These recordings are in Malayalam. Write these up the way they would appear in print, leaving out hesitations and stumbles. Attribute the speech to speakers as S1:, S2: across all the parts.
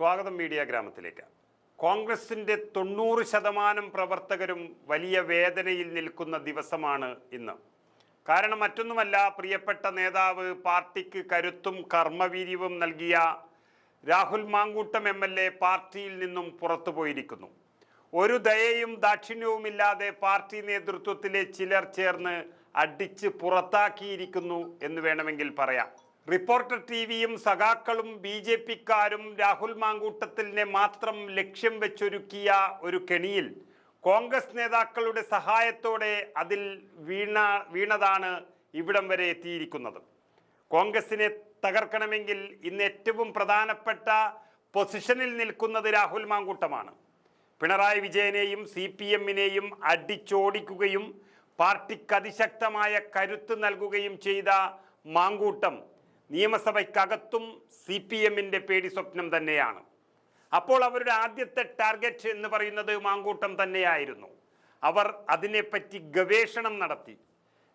S1: സ്വാഗതം മീഡിയ ഗ്രാമത്തിലേക്ക്. കോൺഗ്രസിൻ്റെ 90% പ്രവർത്തകരും വലിയ വേദനയിൽ നിൽക്കുന്ന ദിവസമാണ് ഇന്ന്. കാരണം മറ്റൊന്നുമല്ല, പ്രിയപ്പെട്ട നേതാവ്, പാർട്ടിക്ക് കരുത്തും കർമ്മവീര്യവും നൽകിയ രാഹുൽ മാങ്കൂട്ടം MLA പാർട്ടിയിൽ നിന്നും പുറത്തുപോയിരിക്കുന്നു. ഒരു ദയയും ദാക്ഷിണ്യവുമില്ലാതെ പാർട്ടി നേതൃത്വത്തിലെ ചിലർ ചേർന്ന് അടിച്ച് പുറത്താക്കിയിരിക്കുന്നു എന്ന് വേണമെങ്കിൽ പറയാം. റിപ്പോർട്ടർ TVയും സഖാക്കളും BJPക്കാരും രാഹുൽ മാങ്കൂട്ടത്തിനെ മാത്രം ലക്ഷ്യം വെച്ചൊരുക്കിയ ഒരു കെണിയിൽ കോൺഗ്രസ് നേതാക്കളുടെ സഹായത്തോടെ അതിൽ വീണതാണ് ഇവിടം വരെ എത്തിയിരിക്കുന്നത്. കോൺഗ്രസിനെ തകർക്കണമെങ്കിൽ ഇന്ന് ഏറ്റവും പ്രധാനപ്പെട്ട പൊസിഷനിൽ നിൽക്കുന്നത് രാഹുൽ മാങ്കൂട്ടമാണ്. പിണറായി വിജയനെയും CPMനെയും അടിച്ചോടിക്കുകയും പാർട്ടിക്ക് അതിശക്തമായ കരുത്ത് നൽകുകയും ചെയ്ത മാങ്കൂട്ടം നിയമസഭയ്ക്കകത്തും CPMന്റെ പേടി സ്വപ്നം തന്നെയാണ്. അപ്പോൾ അവരുടെ ആദ്യത്തെ ടാർഗറ്റ് എന്ന് പറയുന്നത് മാങ്കൂട്ടം തന്നെയായിരുന്നു. അവർ അതിനെപ്പറ്റി ഗവേഷണം നടത്തി.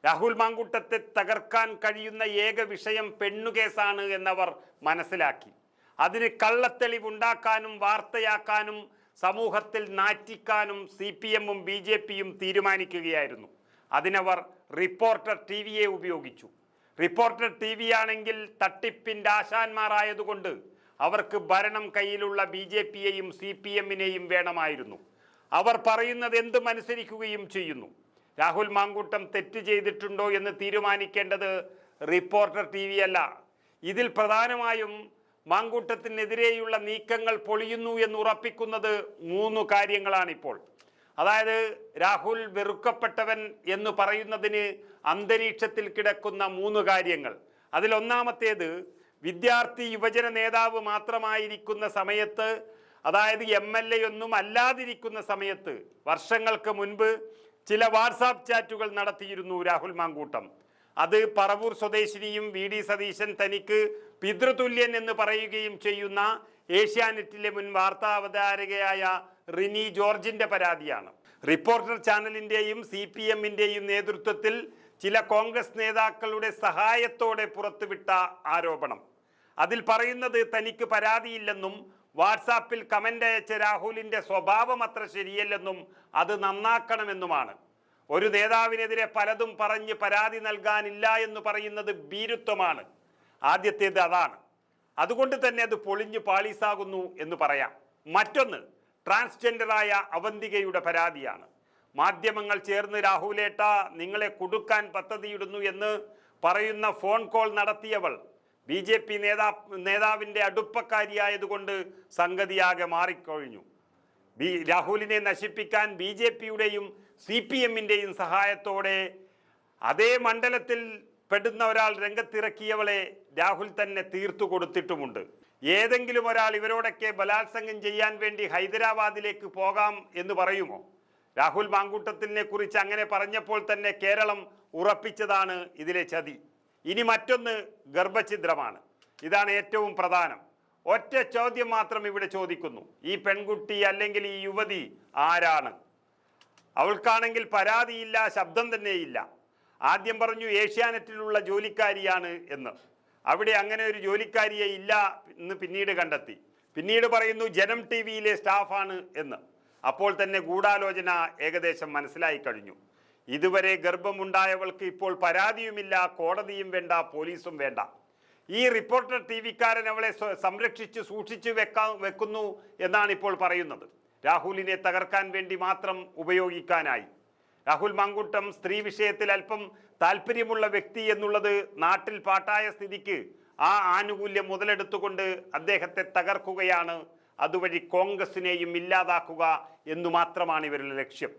S1: രാഹുൽ മാങ്കൂട്ടത്തെ തകർക്കാൻ കഴിയുന്ന ഏക വിഷയം പെണ്ണുകേസാണ് എന്നവർ മനസ്സിലാക്കി. അതിന് കള്ളത്തെളിവുണ്ടാക്കാനും വാർത്തയാക്കാനും സമൂഹത്തിൽ നാറ്റിക്കാനും CPMും BJPയും തീരുമാനിക്കുകയായിരുന്നു. അതിനവർ റിപ്പോർട്ടർ TVയെ ഉപയോഗിച്ചു. റിപ്പോർട്ടർ TV ആണെങ്കിൽ തട്ടിപ്പിൻ്റെ ആശാന്മാരായതുകൊണ്ട് അവർക്ക് ഭരണം കയ്യിലുള്ള BJPയെയും CPMനെയും വേണമായിരുന്നു. അവർ പറയുന്നത് എന്തും അനുസരിക്കുകയും ചെയ്യുന്നു. രാഹുൽ മാങ്കൂട്ടം തെറ്റ് ചെയ്തിട്ടുണ്ടോ എന്ന് തീരുമാനിക്കേണ്ടത് റിപ്പോർട്ടർ TV അല്ല. ഇതിൽ പ്രധാനമായും മാങ്കൂട്ടത്തിനെതിരെയുള്ള നീക്കങ്ങൾ പൊളിയുന്നു എന്ന് ഉറപ്പിക്കുന്നത് 3 കാര്യങ്ങളാണിപ്പോൾ. അതായത് രാഹുൽ വെറുക്കപ്പെട്ടവൻ എന്ന് പറയുന്നതിന് അന്തരീക്ഷത്തിൽ കിടക്കുന്ന 3 കാര്യങ്ങൾ. അതിലൊന്നാമത്തേത്, വിദ്യാർത്ഥി യുവജന നേതാവ് മാത്രമായിരിക്കുന്ന സമയത്ത്, അതായത് MLA ഒന്നും അല്ലാതിരിക്കുന്ന സമയത്ത് വർഷങ്ങൾക്ക് മുൻപ് ചില വാട്സാപ്പ് ചാറ്റുകൾ നടത്തിയിരുന്നു രാഹുൽ മാങ്കൂട്ടം. അത് പറവൂർ സ്വദേശിനിയും VD സതീശൻ തനിക്ക് പിതൃതുല്യൻ എന്ന് പറയുകയും ചെയ്യുന്ന ഏഷ്യാനെറ്റിലെ മുൻ വാർത്താ അവതാരകയായ റിനി ജോർജിന്റെ പരാതിയാണ്. റിപ്പോർട്ടർ ചാനലിന്റെയും CPMന്റെയും നേതൃത്വത്തിൽ ചില കോൺഗ്രസ് നേതാക്കളുടെ സഹായത്തോടെ പുറത്തുവിട്ട ആരോപണം. അതിൽ പറയുന്നത് തനിക്ക് പരാതിയില്ലെന്നും വാട്സാപ്പിൽ കമന്റ് അയച്ച രാഹുലിന്റെ സ്വഭാവം അത്ര ശരിയല്ലെന്നും അത് നന്നാക്കണമെന്നുമാണ്. ഒരു നേതാവിനെതിരെ പലതും പറഞ്ഞ് പരാതി നൽകാനില്ല എന്ന് പറയുന്നത് ഭീരുത്വമാണ്. ആദ്യത്തേത് അതാണ്. അതുകൊണ്ട് തന്നെ അത് പൊളിഞ്ഞു പാളീസാകുന്നു എന്ന് പറയാം. മറ്റൊന്ന്, ട്രാൻസ്ജെൻഡറായ അവന്തികയുടെ പരാതിയാണ്. മാധ്യമങ്ങൾ ചേർന്ന് രാഹുലേട്ട നിങ്ങളെ കുടുക്കാൻ പദ്ധതിയിടുന്നു എന്ന് പറയുന്ന ഫോൺ കോൾ നടത്തിയവൾ BJP നേതാവിൻ്റെ അടുപ്പക്കാരിയായതുകൊണ്ട് സംഗതിയാകെ മാറിക്കഴിഞ്ഞു. രാഹുലിനെ നശിപ്പിക്കാൻ BJPയുടെയും CPMന്റെയും സഹായത്തോടെ അതേ മണ്ഡലത്തിൽ പെടുന്ന ഒരാൾ രംഗത്തിറക്കിയവളെ രാഹുൽ തന്നെ തീർത്തു കൊടുത്തിട്ടുമുണ്ട്. ഏതെങ്കിലും ഒരാൾ ഇവരോടൊക്കെ ബലാത്സംഗം ചെയ്യാൻ വേണ്ടി ഹൈദരാബാദിലേക്ക് പോകാം എന്ന് പറയുമോ? രാഹുൽ മാങ്കൂട്ടത്തിനെ കുറിച്ച് അങ്ങനെ പറഞ്ഞപ്പോൾ തന്നെ കേരളം ഉറപ്പിച്ചതാണ് ഇതിലെ ചതി. ഇനി മറ്റൊന്ന് ഗർഭഛിദ്രമാണ്. ഇതാണ് ഏറ്റവും പ്രധാനം. ഒറ്റ ചോദ്യം മാത്രം ഇവിടെ ചോദിക്കുന്നു, ഈ പെൺകുട്ടി അല്ലെങ്കിൽ ഈ യുവതി ആരാണ്? അവൾക്കാണെങ്കിൽ പരാതിയില്ല, ശബ്ദം തന്നെയില്ല. ആദ്യം പറഞ്ഞു ഏഷ്യാനെറ്റിലുള്ള ജോലിക്കാരിയാണ് എന്ന്. അവിടെ അങ്ങനെ ഒരു ജോലിക്കാരിയെ ഇല്ല എന്ന് പിന്നീട് കണ്ടെത്തി. പിന്നീട് പറയുന്നു ജനം TVയിലെ സ്റ്റാഫാണ് എന്ന്. അപ്പോൾ തന്നെ ഗൂഢാലോചന ഏകദേശം മനസ്സിലായി കഴിഞ്ഞു. ഇതുവരെ ഗർഭമുണ്ടായവൾക്ക് ഇപ്പോൾ പരാതിയുമില്ല, കോടതിയും വേണ്ട, പോലീസും വേണ്ട. ഈ റിപ്പോർട്ടർ TVക്കാരൻ അവളെ സംരക്ഷിച്ച് സൂക്ഷിച്ചു വെക്കുന്നു എന്നാണ് ഇപ്പോൾ പറയുന്നത്. രാഹുലിനെ തകർക്കാൻ വേണ്ടി മാത്രം ഉപയോഗിക്കാനായി. രാഹുൽ മാങ്കൂട്ടം സ്ത്രീ വിഷയത്തിൽ അല്പം താല്പര്യമുള്ള വ്യക്തി എന്നുള്ളത് നാട്ടിൽ പാട്ടായ സ്ഥിതിക്ക് ആ ആനുകൂല്യം മുതലെടുത്തുകൊണ്ട് അദ്ദേഹത്തെ തകർക്കുകയാണ്. അതുവഴി കോൺഗ്രസിനെയും ഇല്ലാതാക്കുക എന്നു മാത്രമാണ് ഇവരുടെ ലക്ഷ്യം.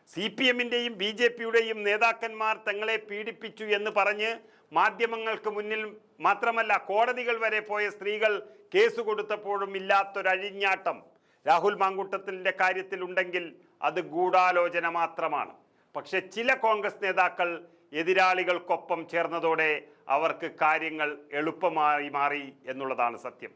S1: CPMന്റെയും BJPയുടെയും നേതാക്കന്മാർ തങ്ങളെ പീഡിപ്പിച്ചു എന്ന് പറഞ്ഞ് മാധ്യമങ്ങൾക്ക് മുന്നിൽ മാത്രമല്ല കോടതികൾ വരെ പോയ സ്ത്രീകൾ കേസ് കൊടുത്തപ്പോഴും ഇല്ലാത്തൊരഴിഞ്ഞാട്ടം രാഹുൽ മാങ്കൂട്ടത്തിൻ്റെ കാര്യത്തിലുണ്ടെങ്കിൽ അത് ഗൂഢാലോചന മാത്രമാണ്. പക്ഷെ ചില കോൺഗ്രസ് നേതാക്കൾ എതിരാളികൾക്കൊപ്പം ചേർന്നതോടെ അവർക്ക് കാര്യങ്ങൾ എളുപ്പമായി മാറി എന്നുള്ളതാണ് സത്യം.